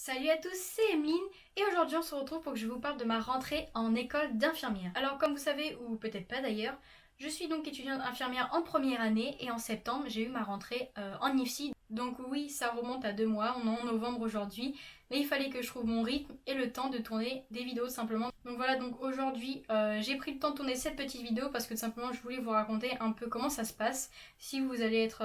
Salut à tous, c'est Emeline et aujourd'hui on se retrouve pour que je vous parle de ma rentrée en école d'infirmière. Alors comme vous savez, ou peut-être pas d'ailleurs, je suis donc étudiante infirmière en première année et en septembre j'ai eu ma rentrée en IFSI. Donc oui, ça remonte à 2 mois, on est en novembre aujourd'hui, mais il fallait que je trouve mon rythme et le temps de tourner des vidéos tout simplement. Donc voilà, donc aujourd'hui j'ai pris le temps de tourner cette petite vidéo parce que tout simplement je voulais vous raconter un peu comment ça se passe. Si vous allez être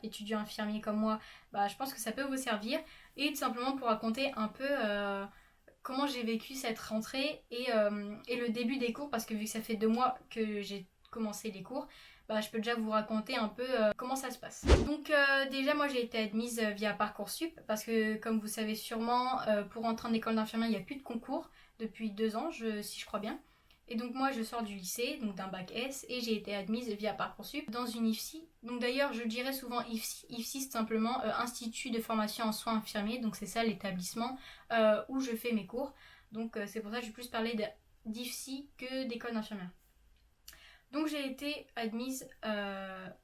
étudiant infirmier comme moi, bah, je pense que ça peut vous servir et tout simplement pour raconter un peu comment j'ai vécu cette rentrée et le début des cours parce que vu que ça fait 2 mois que j'ai commencé les cours, bah, je peux déjà vous raconter un peu comment ça se passe. Donc déjà moi j'ai été admise via Parcoursup parce que comme vous savez sûrement pour entrer en école d'infirmière il n'y a plus de concours depuis 2 ans si je crois bien. Et donc moi je sors du lycée, donc d'un bac S, et j'ai été admise via Parcoursup dans une IFSI. Donc d'ailleurs je dirais souvent IFSI, IFSI c'est simplement Institut de formation en soins infirmiers, donc c'est ça l'établissement où je fais mes cours. Donc c'est pour ça que je vais plus parler d'IFSI que d'école d'infirmière. Donc j'ai été admise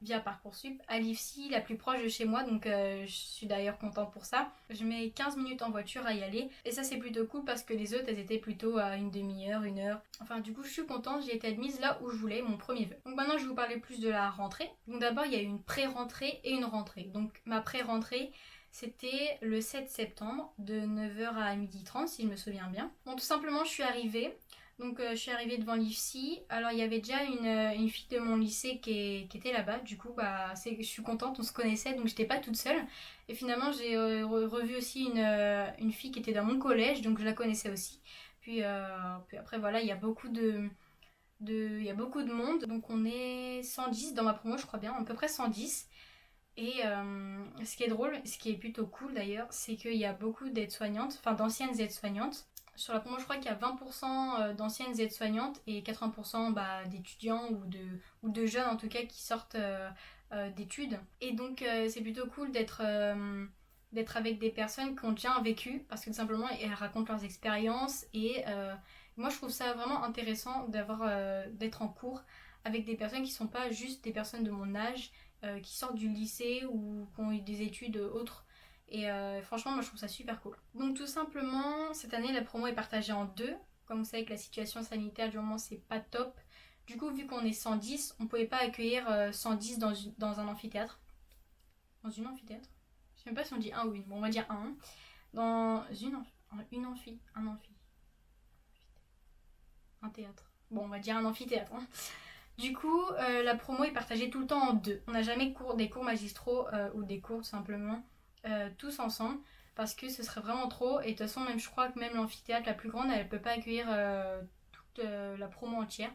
via Parcoursup à l'IFSI la plus proche de chez moi, donc je suis d'ailleurs contente pour ça. Je mets 15 minutes en voiture à y aller, et ça c'est plutôt cool parce que les autres elles étaient plutôt à une demi-heure, 1 heure. Enfin du coup je suis contente, j'ai été admise là où je voulais, mon premier vœu. Donc maintenant je vais vous parler plus de la rentrée. Donc d'abord il y a eu une pré-rentrée et une rentrée. Donc ma pré-rentrée c'était le 7 septembre de 9h à 12h30 si je me souviens bien. Bon tout simplement je suis arrivée. Donc je suis arrivée devant l'IFSI. Alors il y avait déjà une fille de mon lycée qui était là-bas. Du coup je suis contente, on se connaissait donc j'étais pas toute seule. Et finalement j'ai revu aussi une fille qui était dans mon collège donc je la connaissais aussi. Puis après voilà il y a il y a beaucoup de monde. Donc on est 110 dans ma promo je crois bien, à peu près 110. Et ce qui est drôle, ce qui est plutôt cool d'ailleurs, c'est qu'il y a beaucoup d'aides-soignantes, enfin d'anciennes aides-soignantes. Sur la promo, je crois qu'il y a 20% d'anciennes aides-soignantes et 80% d'étudiants ou de jeunes en tout cas qui sortent d'études. Et donc c'est plutôt cool d'être avec des personnes qui ont déjà un vécu parce que tout simplement elles racontent leurs expériences et moi je trouve ça vraiment intéressant d'être en cours avec des personnes qui sont pas juste des personnes de mon âge qui sortent du lycée ou qui ont eu des études autres. Et franchement, moi je trouve ça super cool. Donc tout simplement, cette année, la promo est partagée en deux. Comme vous savez que la situation sanitaire du moment, c'est pas top. Du coup, vu qu'on est 110, on pouvait pas accueillir 110 dans un amphithéâtre. Dans une amphithéâtre. Je sais même pas si on dit un ou une. Bon, on va dire un. Dans une amphi. Un amphi. Un théâtre. Bon, on va dire un amphithéâtre. Hein. Du coup, la promo est partagée tout le temps en deux. On n'a jamais des cours magistraux ou des cours tout simplement tous ensemble parce que ce serait vraiment trop. Et de toute façon, même je crois que même l'amphithéâtre la plus grande, elle ne peut pas accueillir toute la promo entière.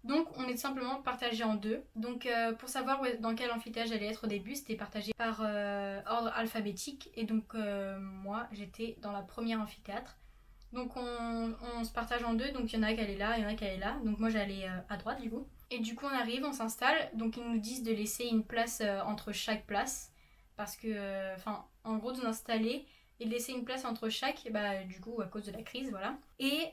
Donc on est simplement partagé en deux. Donc pour savoir dans quel amphithéâtre j'allais être au début, c'était partagé par ordre alphabétique. Et donc moi, j'étais dans la première amphithéâtre. Donc on se partage en deux, donc il y en a qui allaient là, il y en a qui allaient là. Donc moi j'allais à droite du coup. Et du coup on arrive, on s'installe, donc ils nous disent de laisser une place entre chaque place. Parce que, en gros de nous installer et de laisser une place entre chaque, bah du coup à cause de la crise, voilà. Et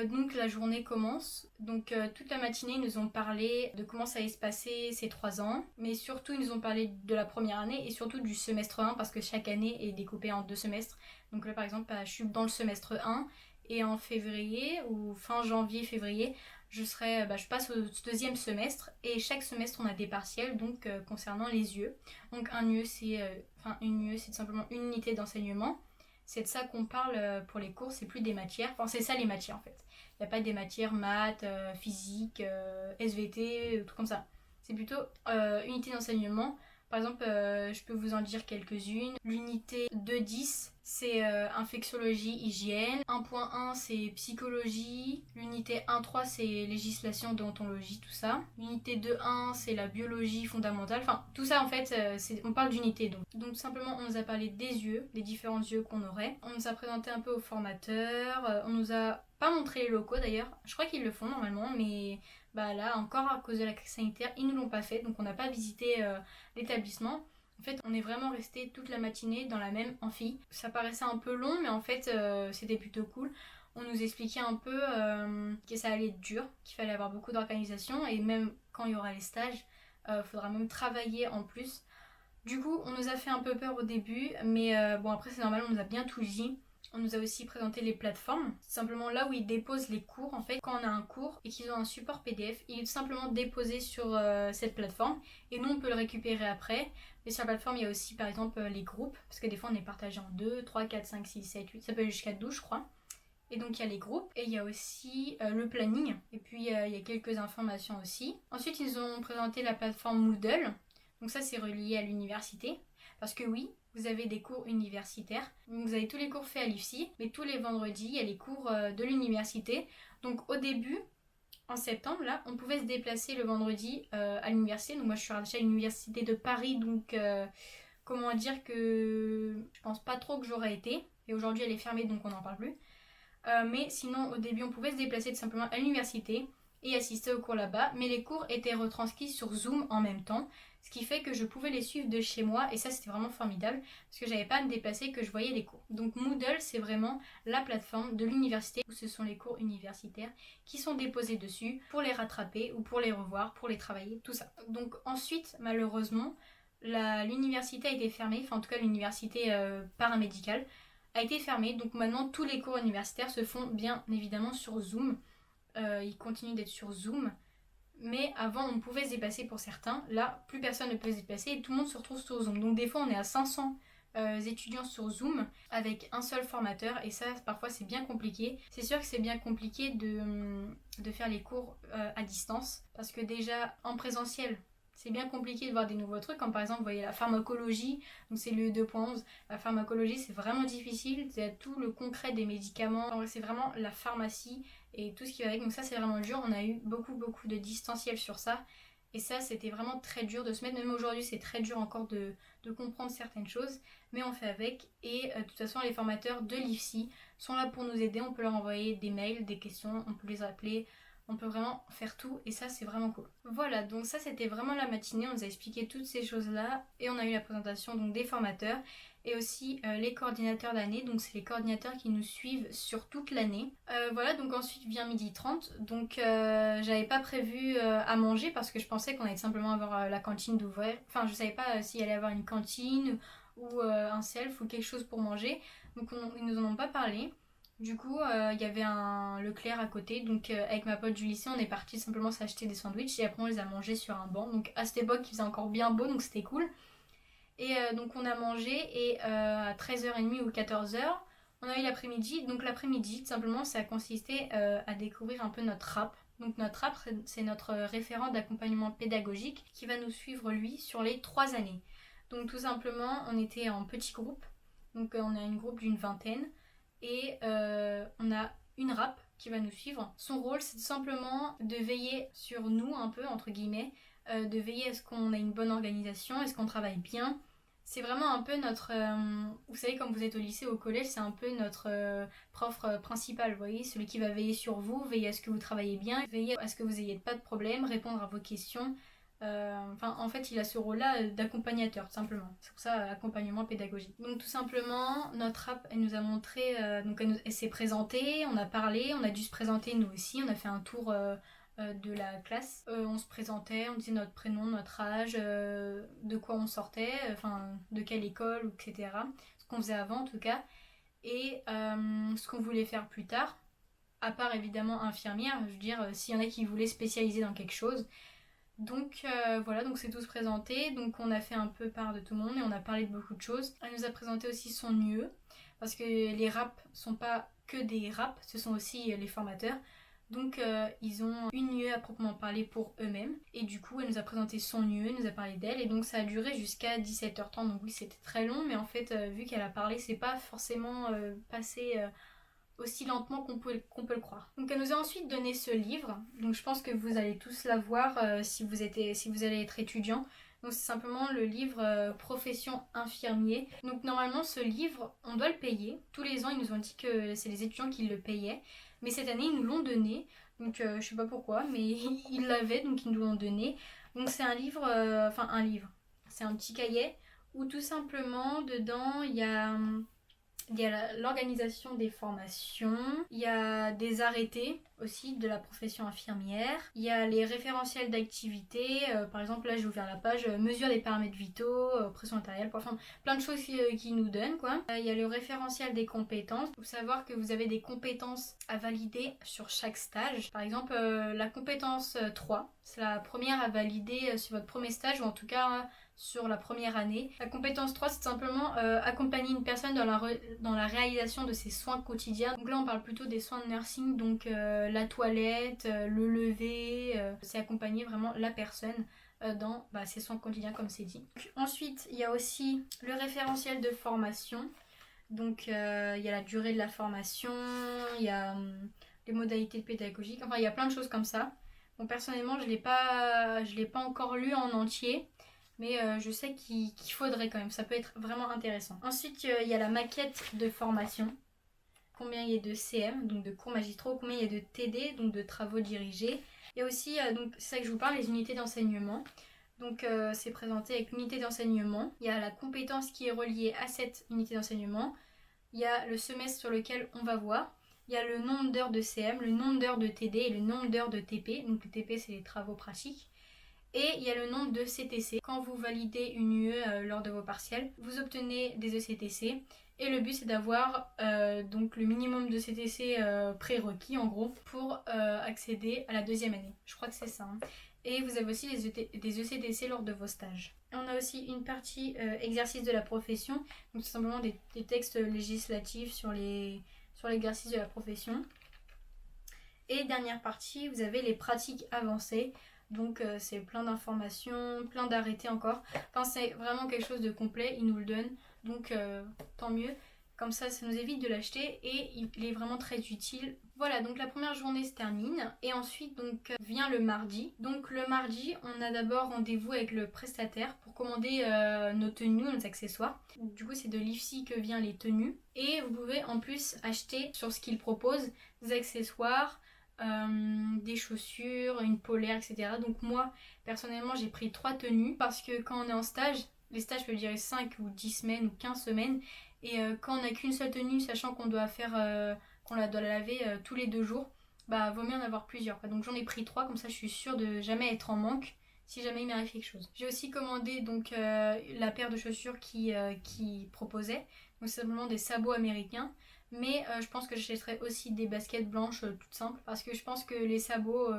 donc la journée commence, donc toute la matinée ils nous ont parlé de comment ça allait se passer ces 3 ans. Mais surtout ils nous ont parlé de la première année et surtout du semestre 1 parce que chaque année est découpée en 2 semestres. Donc là par exemple je suis dans le semestre 1 et en février ou fin janvier-février je passe au deuxième semestre et chaque semestre on a des partiels donc concernant les yeux. Donc une UE c'est tout simplement une unité d'enseignement. C'est de ça qu'on parle pour les cours, c'est plus des matières. Enfin c'est ça les matières en fait. Il n'y a pas des matières maths, physique, SVT, tout comme ça. C'est plutôt unité d'enseignement. Par exemple, je peux vous en dire quelques-unes. L'unité 2.10, c'est infectiologie, hygiène. 1.1, c'est psychologie. L'unité 1.3, c'est législation, déontologie, tout ça. L'unité 2.1, c'est la biologie fondamentale. Enfin, tout ça, en fait, on parle d'unité. Donc, tout simplement, on nous a parlé des yeux, des différents yeux qu'on aurait. On nous a présenté un peu au formateur. On nous a pas montré les locaux, d'ailleurs. Je crois qu'ils le font, normalement, mais bah là, encore à cause de la crise sanitaire, ils ne l'ont pas fait. Donc, on n'a pas visité l'établissement. En fait, on est vraiment resté toute la matinée dans la même amphi. Ça paraissait un peu long, mais en fait, c'était plutôt cool. On nous expliquait un peu que ça allait être dur, qu'il fallait avoir beaucoup d'organisation et même quand il y aura les stages, il faudra même travailler en plus. Du coup, on nous a fait un peu peur au début, mais bon, après, c'est normal, on nous a bien tout dit. On nous a aussi présenté les plateformes, c'est simplement là où ils déposent les cours. En fait, quand on a un cours et qu'ils ont un support PDF, il est tout simplement déposé sur cette plateforme et nous on peut le récupérer après. Mais sur la plateforme, il y a aussi par exemple les groupes, parce que des fois on est partagé en 2, 3, 4, 5, 6, 7, 8, ça peut aller jusqu'à 12 je crois. Et donc il y a les groupes et il y a aussi le planning et puis il y a quelques informations aussi. Ensuite ils ont présenté la plateforme Moodle, donc ça c'est relié à l'université. Parce que oui, vous avez des cours universitaires. Donc vous avez tous les cours faits à l'IFSI, mais tous les vendredis, il y a les cours de l'université. Donc au début, en septembre, là, on pouvait se déplacer le vendredi à l'université. Donc moi, je suis rattachée à l'université de Paris, donc comment dire que je pense pas trop que j'aurais été. Et aujourd'hui, elle est fermée, donc on n'en parle plus. Mais sinon, au début, on pouvait se déplacer tout simplement à l'université et assister aux cours là-bas, mais les cours étaient retranscrits sur Zoom en même temps, ce qui fait que je pouvais les suivre de chez moi, et ça c'était vraiment formidable, parce que j'avais pas à me déplacer, que je voyais les cours. Donc Moodle, c'est vraiment la plateforme de l'université, où ce sont les cours universitaires qui sont déposés dessus, pour les rattraper, ou pour les revoir, pour les travailler, tout ça. Donc ensuite, malheureusement, l'université a été fermée, enfin en tout cas l'université paramédicale, a été fermée, donc maintenant tous les cours universitaires se font bien évidemment sur Zoom. Ils continuent d'être sur Zoom, mais avant on pouvait se déplacer pour certains, là plus personne ne peut se déplacer et tout le monde se retrouve sur Zoom. Donc des fois on est à 500 étudiants sur Zoom avec un seul formateur et ça parfois c'est bien compliqué. C'est sûr que c'est bien compliqué de faire les cours à distance parce que déjà en présentiel c'est bien compliqué de voir des nouveaux trucs, comme par exemple, vous voyez la pharmacologie, donc c'est le 2.11. La pharmacologie, c'est vraiment difficile, c'est tout le concret des médicaments, c'est vraiment la pharmacie et tout ce qui va avec, donc ça c'est vraiment dur. On a eu beaucoup de distanciel sur ça, et ça c'était vraiment très dur de se mettre, même aujourd'hui c'est très dur encore de comprendre certaines choses, mais on fait avec, et de toute façon les formateurs de l'IFSI sont là pour nous aider, on peut leur envoyer des mails, des questions, on peut les appeler, on peut vraiment faire tout et ça c'est vraiment cool. Voilà, donc ça c'était vraiment la matinée, on nous a expliqué toutes ces choses là et on a eu la présentation donc des formateurs et aussi les coordinateurs d'année, donc c'est les coordinateurs qui nous suivent sur toute l'année. Voilà, donc ensuite vient 12h30, donc j'avais pas prévu à manger parce que je pensais qu'on allait simplement avoir la cantine d'ouvrir, enfin je savais pas s'il allait avoir une cantine ou un self ou quelque chose pour manger, donc ils nous en ont pas parlé. Du coup, il y avait un Leclerc à côté, donc avec ma pote du lycée, on est parti simplement s'acheter des sandwichs et après on les a mangés sur un banc. Donc à cette époque, il faisait encore bien beau, donc c'était cool. Et donc on a mangé et à 13h30 ou 14h, on a eu l'après-midi. Donc l'après-midi, tout simplement, ça a consisté à découvrir un peu notre RAP. Donc notre RAP, c'est notre référent d'accompagnement pédagogique qui va nous suivre, lui, sur les 3 années. Donc tout simplement, on était en petit groupe. Donc on a une groupe d'une vingtaine. Et on a une RAP qui va nous suivre. Son rôle, c'est simplement de veiller sur nous, un peu, entre guillemets, de veiller à ce qu'on ait une bonne organisation, est-ce qu'on travaille bien. C'est vraiment un peu notre... vous savez, quand vous êtes au lycée, au collège, c'est un peu notre prof principal, vous voyez, celui qui va veiller sur vous, veiller à ce que vous travaillez bien, veiller à ce que vous n'ayez pas de problème, répondre à vos questions. En fait, il a ce rôle-là d'accompagnateur, tout simplement. C'est pour ça, accompagnement pédagogique. Donc, tout simplement, notre app, elle nous a montré, donc elle s'est présentée, on a parlé, on a dû se présenter nous aussi, on a fait un tour de la classe. On se présentait, on disait notre prénom, notre âge, de quoi on sortait, de quelle école, etc. Ce qu'on faisait avant, en tout cas. Et ce qu'on voulait faire plus tard, à part évidemment infirmière, je veux dire, s'il y en a qui voulaient spécialiser dans quelque chose. Donc voilà, donc c'est tous présenté, donc on a fait un peu part de tout le monde et on a parlé de beaucoup de choses. Elle nous a présenté aussi son UE, parce que les raps sont pas que des raps, ce sont aussi les formateurs. Donc ils ont une UE à proprement parler pour eux-mêmes. Et du coup elle nous a présenté son UE, elle nous a parlé d'elle, et donc ça a duré jusqu'à 17h30, donc oui c'était très long, mais en fait vu qu'elle a parlé, c'est pas forcément passé aussi lentement qu'on peut le croire. Donc elle nous a ensuite donné ce livre, donc je pense que vous allez tous l'avoir si vous allez être étudiant. Donc c'est simplement le livre Profession infirmier. Donc normalement ce livre, on doit le payer. Tous les ans ils nous ont dit que c'est les étudiants qui le payaient, mais cette année ils nous l'ont donné. Donc je sais pas pourquoi, mais ils l'avaient, donc ils nous l'ont donné. Donc c'est un livre, c'est un petit cahier où tout simplement dedans il y a Il y a l'organisation des formations, il y a des arrêtés aussi de la profession infirmière, il y a les référentiels d'activité, par exemple là j'ai ouvert la page mesure des paramètres vitaux, pression artérielle, enfin plein de choses qui nous donnent quoi. Il y a le référentiel des compétences, il faut savoir que vous avez des compétences à valider sur chaque stage. Par exemple la compétence 3, c'est la première à valider sur votre premier stage ou en tout cas sur la première année. La compétence 3, c'est simplement accompagner une personne dans la réalisation de ses soins quotidiens. Donc là, on parle plutôt des soins de nursing, donc la toilette, le lever, c'est accompagner vraiment la personne dans ses soins quotidiens comme c'est dit. Donc, ensuite, il y a aussi le référentiel de formation. Donc il y a la durée de la formation, il y a les modalités pédagogiques, enfin il y a plein de choses comme ça. Bon, personnellement, je l'ai pas encore lu en entier. Mais je sais qu'il faudrait quand même, ça peut être vraiment intéressant. Ensuite, il y a la maquette de formation. Combien il y a de CM, donc de cours magistraux, combien il y a de TD, donc de travaux dirigés. Il y a aussi, donc c'est ça que je vous parle, les unités d'enseignement. Donc c'est présenté avec l'unité d'enseignement. Il y a la compétence qui est reliée à cette unité d'enseignement. Il y a le semestre sur lequel on va voir. Il y a le nombre d'heures de CM, le nombre d'heures de TD et le nombre d'heures de TP. Donc le TP, c'est les travaux pratiques. Et il y a le nombre de CTC. Quand vous validez une UE lors de vos partiels, vous obtenez des ECTC. Et le but c'est d'avoir donc le minimum de CTC prérequis en gros pour accéder à la deuxième année. Je crois que c'est ça. Hein. Et vous avez aussi des ECTC lors de vos stages. On a aussi une partie exercice de la profession. Donc c'est simplement des textes législatifs sur l'exercice de la profession. Et dernière partie, vous avez les pratiques avancées. Donc c'est plein d'informations, plein d'arrêtés encore. Enfin c'est vraiment quelque chose de complet, il nous le donne. Donc tant mieux. Comme ça nous évite de l'acheter et il est vraiment très utile. Voilà, donc la première journée se termine. Et ensuite donc vient le mardi. Donc le mardi, on a d'abord rendez-vous avec le prestataire pour commander nos tenues, nos accessoires. Du coup c'est de l'IFSI que vient les tenues. Et vous pouvez en plus acheter sur ce qu'il propose des accessoires. Des chaussures, une polaire, etc. Donc moi, personnellement, j'ai pris 3 tenues parce que quand on est en stage, les stages peuvent durer 5 ou 10 semaines ou 15 semaines. Et quand on n'a qu'une seule tenue, sachant qu'on doit qu'on doit la laver tous les 2 jours, vaut mieux en avoir plusieurs. Quoi. Donc j'en ai pris 3, comme ça je suis sûre de jamais être en manque si jamais il m'arrive quelque chose. J'ai aussi commandé donc la paire de chaussures qui proposait. Donc c'est simplement des sabots américains. Mais je pense que j'achèterai aussi des baskets blanches toutes simples parce que je pense que les sabots,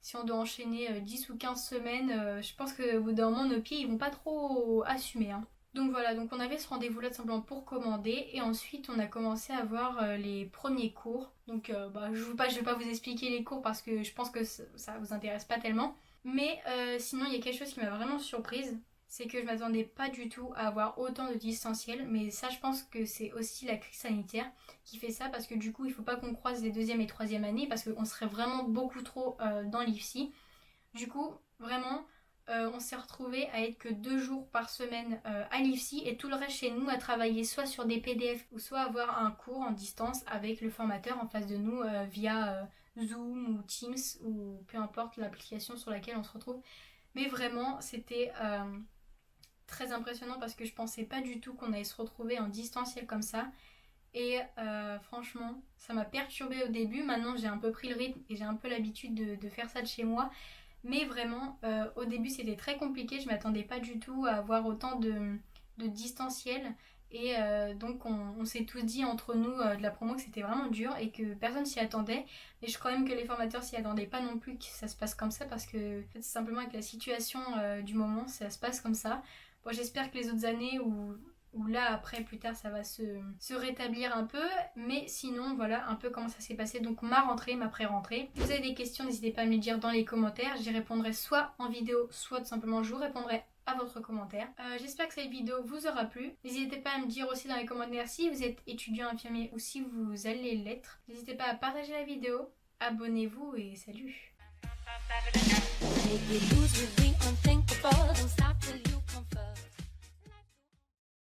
si on doit enchaîner 10 ou 15 semaines, je pense qu'au bout d'un moment nos pieds ils vont pas trop assumer. Hein. Donc voilà, donc on avait ce rendez-vous là simplement pour commander et ensuite on a commencé à voir les premiers cours. Donc je vais pas vous expliquer les cours parce que je pense que ça vous intéresse pas tellement. Mais sinon il y a quelque chose qui m'a vraiment surprise. C'est que je m'attendais pas du tout à avoir autant de distanciel, mais ça je pense que c'est aussi la crise sanitaire qui fait ça parce que du coup il faut pas qu'on croise les deuxième et troisième années parce qu'on serait vraiment beaucoup trop dans l'IFSI. Du coup vraiment on s'est retrouvés à être que 2 jours par semaine à l'IFSI et tout le reste chez nous à travailler soit sur des PDF ou soit avoir un cours en distance avec le formateur en face de nous via Zoom ou Teams ou peu importe l'application sur laquelle on se retrouve. Mais vraiment c'était très impressionnant parce que je pensais pas du tout qu'on allait se retrouver en distanciel comme ça et franchement ça m'a perturbée au début. Maintenant j'ai un peu pris le rythme et j'ai un peu l'habitude de faire ça de chez moi, mais vraiment au début c'était très compliqué. Je m'attendais pas du tout à avoir autant de distanciel et donc on s'est tous dit entre nous de la promo que c'était vraiment dur et que personne s'y attendait, mais je crois même que les formateurs s'y attendaient pas non plus que ça se passe comme ça parce que en fait, c'est simplement avec la situation du moment ça se passe comme ça. Bon, j'espère que les autres années ou là après plus tard ça va se rétablir un peu, mais sinon voilà un peu comment ça s'est passé donc ma rentrée, ma pré-rentrée. Si vous avez des questions n'hésitez pas à me les dire dans les commentaires, j'y répondrai soit en vidéo soit tout simplement je vous répondrai à votre commentaire. J'espère que cette vidéo vous aura plu. N'hésitez pas à me dire aussi dans les commentaires si vous êtes étudiant infirmier ou si vous allez l'être. N'hésitez pas à partager la vidéo, abonnez-vous et salut.